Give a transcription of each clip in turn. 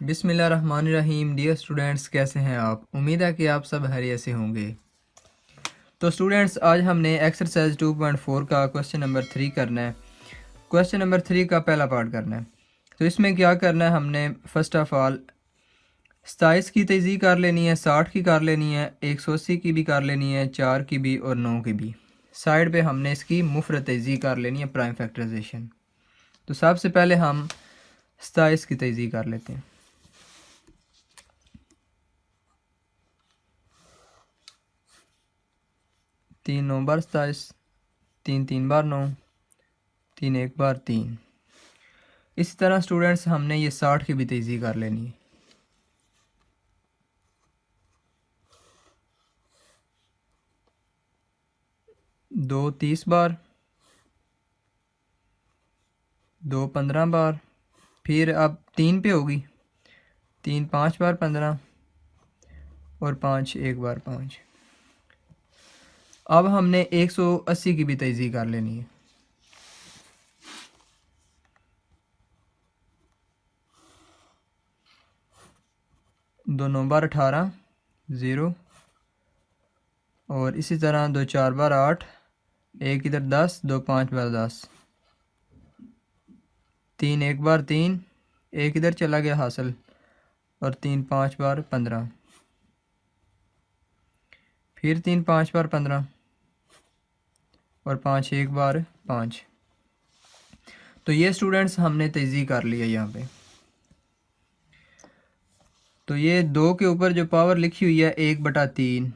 बिस्मिल्लाहिर्रहमानिर्रहीम। Dear students, कैसे हैं आप? उम्मीद है कि आप सब खैरियत से होंगे। तो स्टूडेंट्स, आज हमने एक्सरसाइज 2.4 का क्वेश्चन नंबर 3 करना है। क्वेश्चन नंबर 3 का पहला पार्ट करना है। तो इसमें क्या करना है, हमने फ़र्स्ट ऑफ़ ऑल 27 की तज़ी कर लेनी है, 60 की कर लेनी है, 180 की भी कर लेनी है, 4 की भी और 9 की भी। साइड पे हमने इसकी मुफ़रद तज़ी कर लेनी है, प्राइम फैक्टराइजेशन। तो सबसे पहले हम 27 की तज़ी कर लेते हैं। 3 9 बार 27, 3 3 बार 9, 3 1 बार 3। इसी तरह स्टूडेंट्स हमने ये 60 की भी तेज़ी कर लेनी है। 2 30 बार, 2 15 बार, फिर अब 3 पे होगी, 3 5 बार 15 और 5 1 बार 5। अब हमने 180 की भी तेज़ी कर लेनी है। 2 9 बार 18 0, और इसी तरह 2 4 बार 8, 1 इधर 10, 2 5 बार 10, 3 1 बार 3, 1 इधर चला गया हासिल, और 3 5 बार 15, फिर 3 5 बार 15 और 5 1 बार 5। तो ये स्टूडेंट्स हमने तेज़ी कर लिया यहाँ पे। तो ये 2 के ऊपर जो पावर लिखी हुई है 1/3,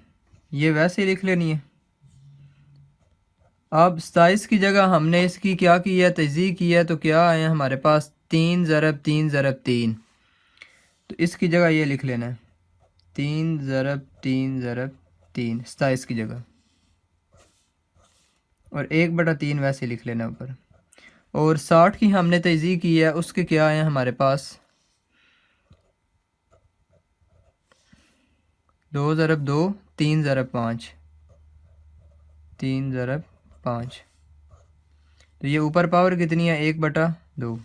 ये वैसे ही लिख लेनी है। अब 27 की जगह हमने इसकी क्या की है, तेज़ी की है। तो क्या आया हमारे पास, 3 ज़रब 3 ज़रब 3। तो इसकी जगह ये लिख लेना है, 3 ज़रब 3 ज़रब 3 27 की जगह, और 1/3 वैसे लिख लेना ऊपर। और 60 की हमने तेज़ी की है, उसके क्या आए हमारे पास, 2 ज़रब 2 3 ज़रब 5, 3 ज़रब 5। तो ये ऊपर पावर कितनी है, 1/2।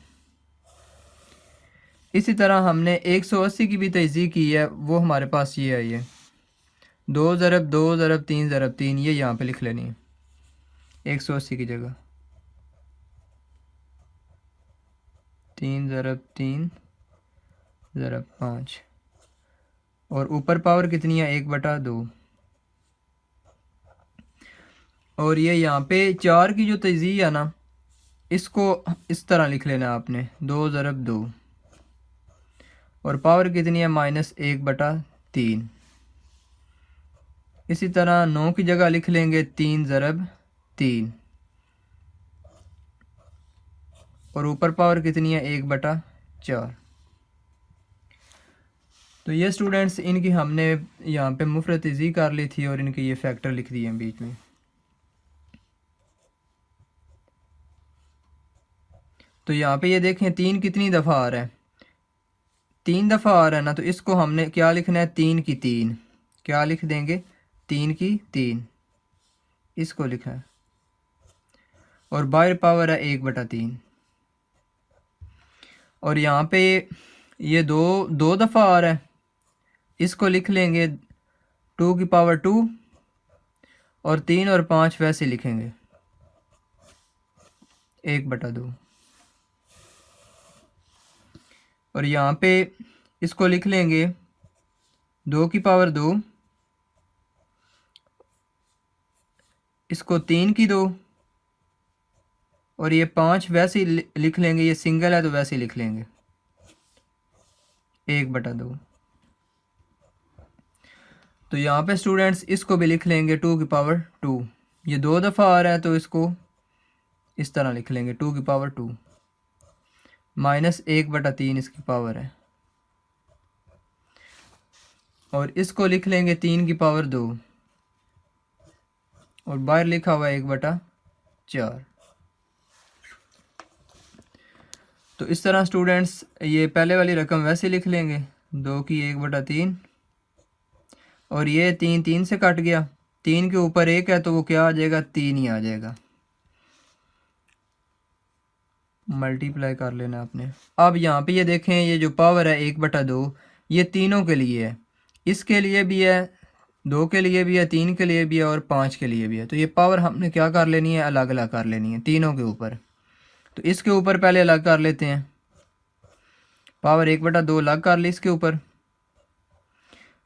इसी तरह हमने 180 की भी तेज़ी की है, वो हमारे पास ये है, ये 2 ज़रब 2 ज़रब 3 ज़रब 3, ये यहाँ पे लिख लेनी है 180 की जगह, 3 ज़रब 3 ज़रब 5, और ऊपर पावर कितनी है, 1/2। और ये यहाँ पे 4 की जो तेज़ी है ना, इसको इस तरह लिख लेना आपने, 2 ज़रब 2, और पावर कितनी है, -1/3। इसी तरह 9 की जगह लिख लेंगे 3 ज़रब 3, और ऊपर पावर कितनी है, 1/4। तो ये स्टूडेंट्स, इनकी हमने यहाँ पे मुफ़रत तज़ी कर ली थी, और इनके ये फैक्टर लिख दिए हैं बीच में। तो यहाँ पे ये देखें 3 कितनी दफ़ा आ रहा है, 3 दफ़ा आ रहा है ना। तो इसको हमने क्या लिखना है, 3 की 3। क्या लिख देंगे, 3 की 3, इसको लिखा है। और बाहर पावर है 1/3। और यहाँ पे ये दो दफ़ा आ रहा है, इसको लिख लेंगे 2 की पावर 2, और 3 और 5 वैसे लिखेंगे 1/2। और यहाँ पे इसको लिख लेंगे 2 की पावर 2, इसको 3 की 2, और ये 5 वैसे ही लिख लेंगे, ये सिंगल है तो वैसे ही लिख लेंगे 1/2। तो यहाँ पे स्टूडेंट्स इसको भी लिख लेंगे 2 की पावर 2। ये 2 दफ़ा आ रहा है तो इसको इस तरह लिख लेंगे 2 की पावर 2, -1/3 इसकी पावर है। और इसको लिख लेंगे 3 की पावर 2, और बाहर लिखा हुआ है 1/4। तो इस तरह स्टूडेंट्स ये पहले वाली रकम वैसे लिख लेंगे, 2 की 1/3, और ये 3 3 से कट गया, 3 के ऊपर 1 है तो वो क्या आ जाएगा, 3 ही आ जाएगा। मल्टीप्लाई कर लेना आपने। अब यहाँ पे ये देखें, ये जो पावर है 1/2 ये तीनों के लिए है, इसके लिए भी है, 2 के लिए भी है, 3 के लिए भी है और 5 के लिए भी है। तो ये पावर हमने क्या कर लेनी है, अलग अलग कर लेनी है तीनों के ऊपर। तो इसके ऊपर पहले अलग कर लेते हैं, पावर 1/2 अलग कर ली इसके ऊपर।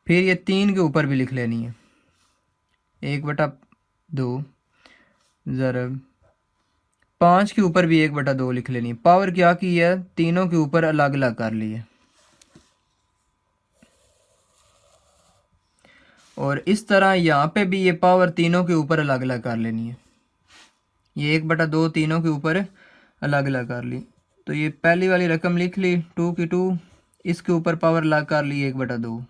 फिर ये 3 के ऊपर भी लिख लेनी है, 1/2 ज़रब 5 के ऊपर भी 1/2 लिख लेनी है। पावर क्या की है, तीनों के ऊपर अलग अलग कर ली है। और इस तरह यहाँ पे भी ये पावर तीनों के ऊपर अलग अलग कर लेनी है। ये 1/2 तीनों के ऊपर अलग अलग कर ली। तो ये पहली वाली रकम लिख ली 2 की 2, इसके ऊपर पावर अलग कर ली 1/2।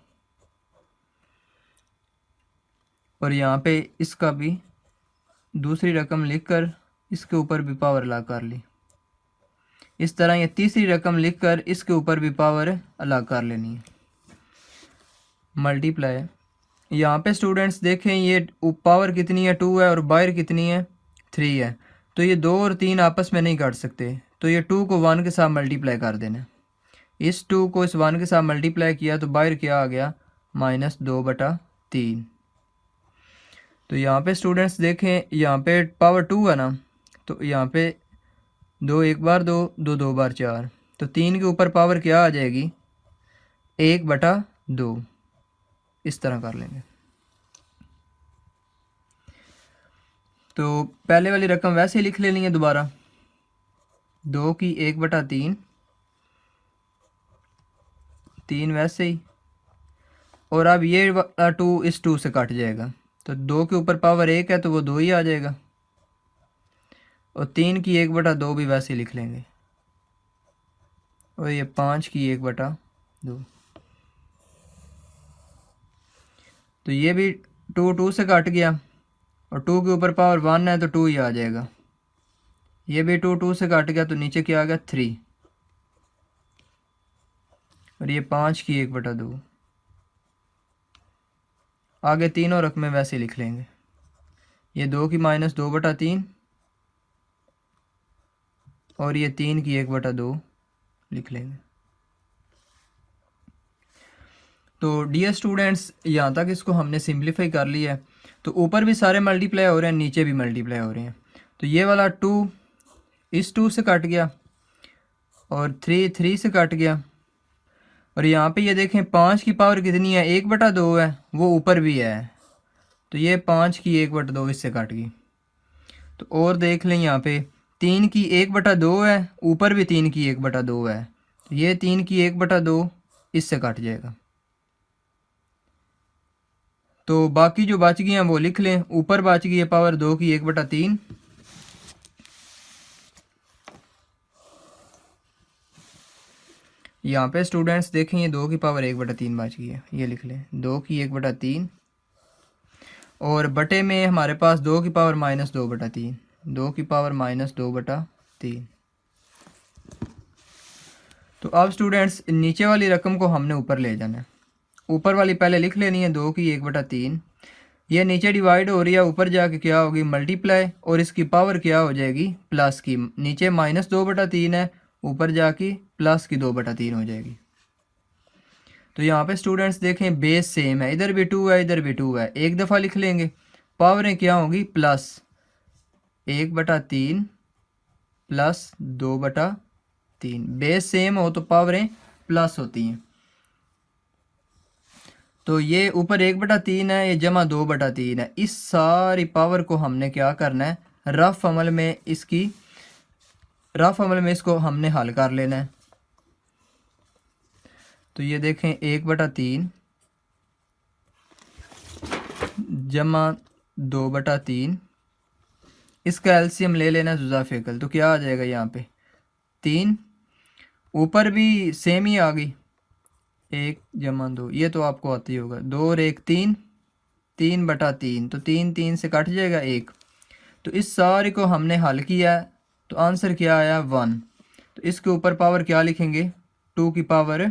और यहाँ पे इसका भी दूसरी रकम लिखकर इसके ऊपर भी पावर अलग कर ली। इस तरह ये तीसरी रकम लिखकर इसके ऊपर भी पावर अलग कर लेनी है, मल्टीप्लाई। यहाँ पे स्टूडेंट्स देखें, ये पावर कितनी है 2 है और बाहर कितनी है 3 है। तो ये 2 और 3 आपस में नहीं काट सकते, तो ये 2 को 1 के साथ मल्टीप्लाई कर देना। इस 2 को इस 1 के साथ मल्टीप्लाई किया तो बाहर क्या आ गया, -2/3। तो यहाँ पे स्टूडेंट्स देखें, यहाँ पे पावर 2 है ना, तो यहाँ पे 2 एक बार 2, 2 2 बार 4, तो 3 के ऊपर पावर क्या आ जाएगी, 1/2। इस तरह कर लेंगे। तो पहले वाली रकम वैसे ही लिख लेनी है दोबारा, 2 की 1/3, 3 वैसे ही। और अब ये वाला 2 इस 2 से कट जाएगा, तो 2 के ऊपर पावर 1 है तो वो 2 ही आ जाएगा। और 3 की 1/2 भी वैसे ही लिख लेंगे। और ये 5 की 1/2, तो ये भी 2 से कट गया। और 2 के ऊपर पावर 1 है तो 2 ही आ जाएगा। ये भी 2 से कट गया तो नीचे क्या आ गया 3। और ये 5 की 1/2। आगे तीनों रकमें वैसे लिख लेंगे। ये 2 की -2/3 और ये 3 की 1/2 लिख लेंगे। तो डियर स्टूडेंट्स, यहाँ तक इसको हमने सिंप्लीफाई कर लिया है। तो ऊपर भी सारे मल्टीप्लाई हो रहे हैं, नीचे भी मल्टीप्लाई हो रहे हैं। तो ये वाला 2 इस 2 से कट गया और 3 से कट गया। और यहाँ पे ये देखें 5 की पावर कितनी है, 1/2 है, वो ऊपर भी है। तो ये 5 की 1/2 इससे कट गई। तो और देख लें, यहाँ पे 3 की 1/2 है, ऊपर भी 3 की 1/2 है। तो ये 3 की 1/2 इससे कट जाएगा। तो बाकी जो बच गई हैं वो लिख लें। ऊपर बच गई है पावर 2 की 1/3, यहाँ पे स्टूडेंट्स देखें ये 2 की पावर 1/3 बच गई है, ये लिख लें 2 की 1/3। और बटे में हमारे पास 2 की पावर -2/3, 2 की पावर -2/3। तो अब स्टूडेंट्स नीचे वाली रकम को हमने ऊपर ले जाना है। ऊपर वाली पहले लिख लेनी है 2 की 1/3। ये नीचे डिवाइड हो रही है, ऊपर जाके क्या होगी मल्टीप्लाई, और इसकी पावर क्या हो जाएगी प्लस की। नीचे -2/3 है, ऊपर जाके प्लस की 2/3 हो जाएगी। तो यहाँ पे स्टूडेंट्स देखें बेस सेम है, इधर भी 2 है इधर भी 2 है, एक दफ़ा लिख लेंगे। पावरें क्या होगी प्लस 1/3 प्लस 2/3। बेस सेम हो तो पावरें प्लस होती हैं। तो ये ऊपर 1/3 है, ये जमा 2/3 है। इस सारी पावर को हमने क्या करना है, रफ अमल में इसको हमने हल कर लेना है। तो ये देखें 1/3 जमा 2/3, इसका एलसीएम ले लेना जुज़ाफ़ेकल। तो क्या आ जाएगा यहाँ पे 3, ऊपर भी सेम ही आ गई 1 जमा 2, ये तो आपको आती होगा 2 और 1 3, 3/3। तो 3 से कट जाएगा 1। तो इस सारे को हमने हल किया तो आंसर क्या आया 1। तो इसके ऊपर पावर क्या लिखेंगे 2 की पावर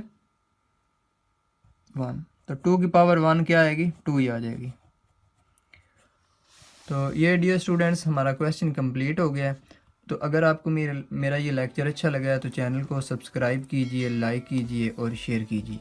1। तो 2 की पावर 1 क्या आएगी 2 ही आ जाएगी। तो ये डियर स्टूडेंट्स हमारा क्वेश्चन कंप्लीट हो गया है। तो अगर आपको मेरा ये लेक्चर अच्छा लगा है तो चैनल को सब्सक्राइब कीजिए, लाइक कीजिए और शेयर कीजिए।